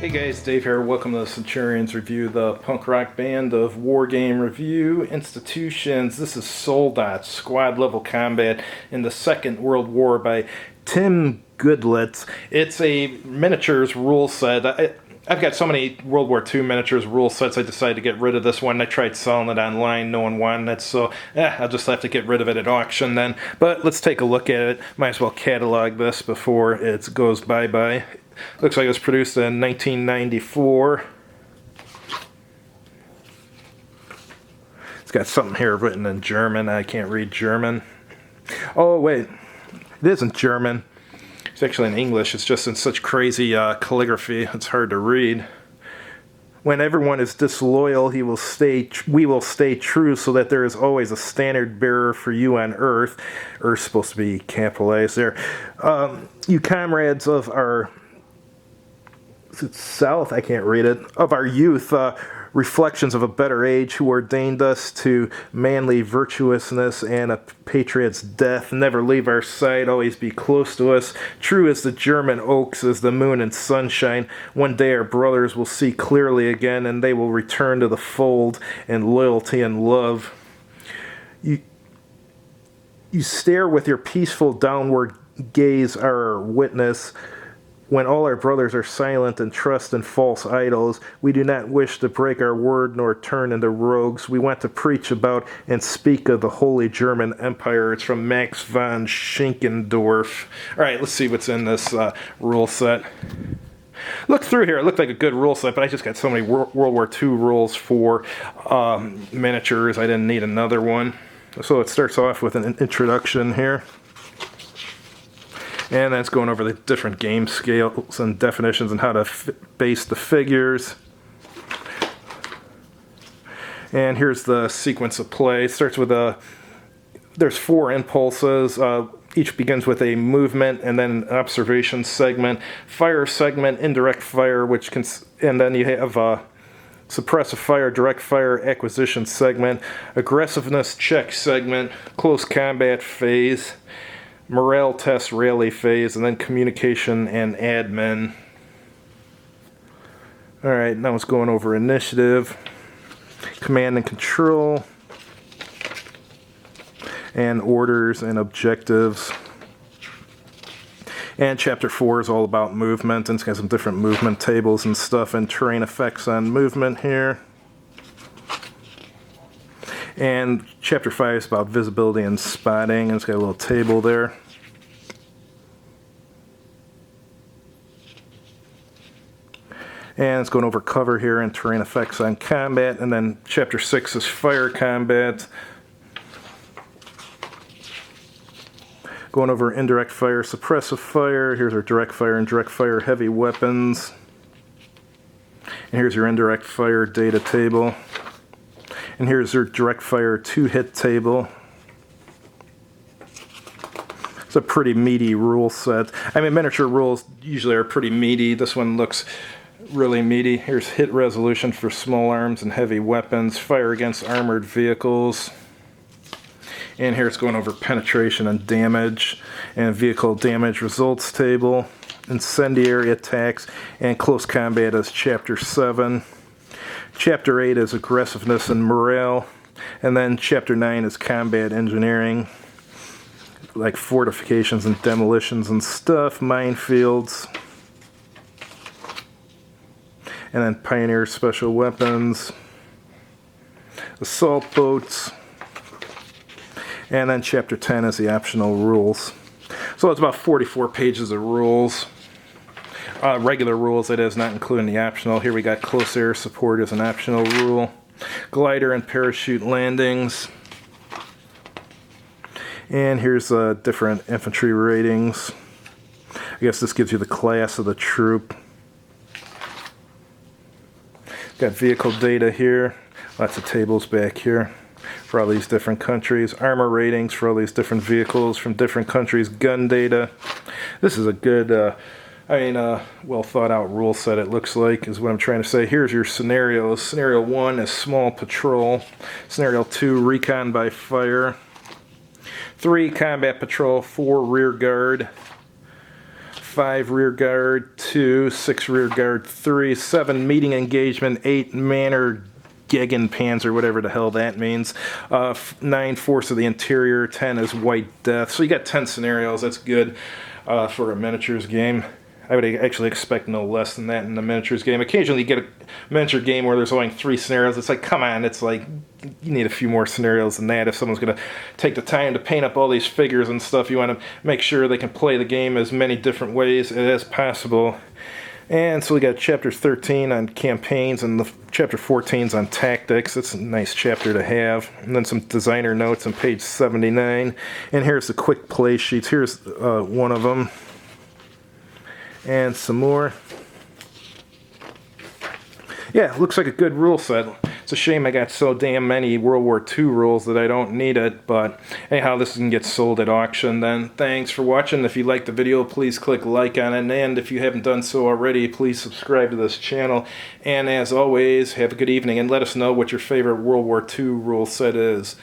Hey guys, Dave here. Welcome to the Centurions Review, the punk rock band of Wargame Review Institutions. This is Soldat Squad Level Combat in the Second World War by Tim Goodlett. It's a miniatures rule set. I've got so many World War II miniatures rule sets, I decided to get rid of this one. I tried selling it online, no one wanted it, so I'll just have to get rid of it at auction then. But let's take a look at it. Might as well catalog this before it goes bye-bye. Looks like it was produced in 1994. It's got something here written in German. I can't read German. Oh, wait. It isn't German. It's actually in English. It's just in such crazy calligraphy. It's hard to read. When everyone is disloyal, we will stay true, so that there is always a standard bearer for you on Earth. Earth's supposed to be capitalized there. You comrades of our... It's South, I can't read it, of our youth, reflections of a better age, who ordained us to manly virtuousness and a patriot's death. Never leave our side, always be close to us. True as the German oaks, as the moon and sunshine. One day our brothers will see clearly again, and they will return to the fold and loyalty and love. You stare with your peaceful downward gaze, our witness. When all our brothers are silent and trust in false idols, we do not wish to break our word nor turn into rogues. We want to preach about and speak of the Holy German Empire. It's from Max von Schinkendorf. All right, let's see what's in this rule set. Look through here. It looked like a good rule set, but I just got so many World War II rules for miniatures. I didn't need another one. So it starts off with an introduction here. And that's going over the different game scales and definitions and how to base the figures. And here's the sequence of play. It starts with there's 4 impulses. Each begins with a movement and then an observation segment, fire segment, indirect fire, and then you have suppressive fire, direct fire, acquisition segment, aggressiveness check segment, close combat phase, morale test rally phase, and then communication and admin. Alright, now it's going over initiative, command and control, and orders and objectives. And chapter 4 is all about movement, and it's got some different movement tables and stuff, and terrain effects on movement here. And chapter 5 is about visibility and spotting, and it's got a little table there. And it's going over cover here and terrain effects on combat. And then chapter 6 is fire combat. Going over indirect fire, suppressive fire. Here's our direct fire and direct fire heavy weapons. And here's your indirect fire data table. And here's your direct fire 2-hit table. It's a pretty meaty rule set. I mean, miniature rules usually are pretty meaty. This one looks really meaty. Here's hit resolution for small arms and heavy weapons, fire against armored vehicles. And here it's going over penetration and damage, and vehicle damage results table, incendiary attacks, and close combat is chapter 7. Chapter 8 is aggressiveness and morale, and then chapter 9 is combat engineering, like fortifications and demolitions and stuff, minefields, and then pioneer special weapons, assault boats, and then chapter 10 is the optional rules. So it's about 44 pages of rules. Regular rules, that is, not including the optional. Here we got close air support as an optional rule. Glider and parachute landings. And here's different infantry ratings. I guess this gives you the class of the troop. Got vehicle data here. Lots of tables back here for all these different countries. Armor ratings for all these different vehicles from different countries. Gun data. This is a good... well thought out rule set, it looks like, is what I'm trying to say. Here's your scenarios. Scenario 1 is small patrol. Scenario 2, recon by fire. 3, combat patrol. 4, rear guard. 5 rear guard 2, 6 rear guard 3, 7 meeting engagement, 8 manner Gegenpanzer, whatever the hell that means, 9 force of the interior, 10 is white death. So you got 10 scenarios. That's good for a miniatures game. I would actually expect no less than that in a miniatures game. Occasionally you get a miniature game where there's only 3 scenarios. It's like, come on, it's like, you need a few more scenarios than that. If someone's going to take the time to paint up all these figures and stuff, you want to make sure they can play the game as many different ways as possible. And so we got chapter 13 on campaigns and the chapter 14's on tactics. That's a nice chapter to have. And then some designer notes on page 79. And here's the quick play sheets. Here's one of them. And some more. Yeah, looks like a good rule set. It's a shame I got so damn many World War II rules that I don't need it, but anyhow, this can get sold at auction then. Thanks for watching. If you liked the video, please click like on it, and if you haven't done so already, please subscribe to this channel. And as always, have a good evening, and let us know what your favorite World War II rule set is.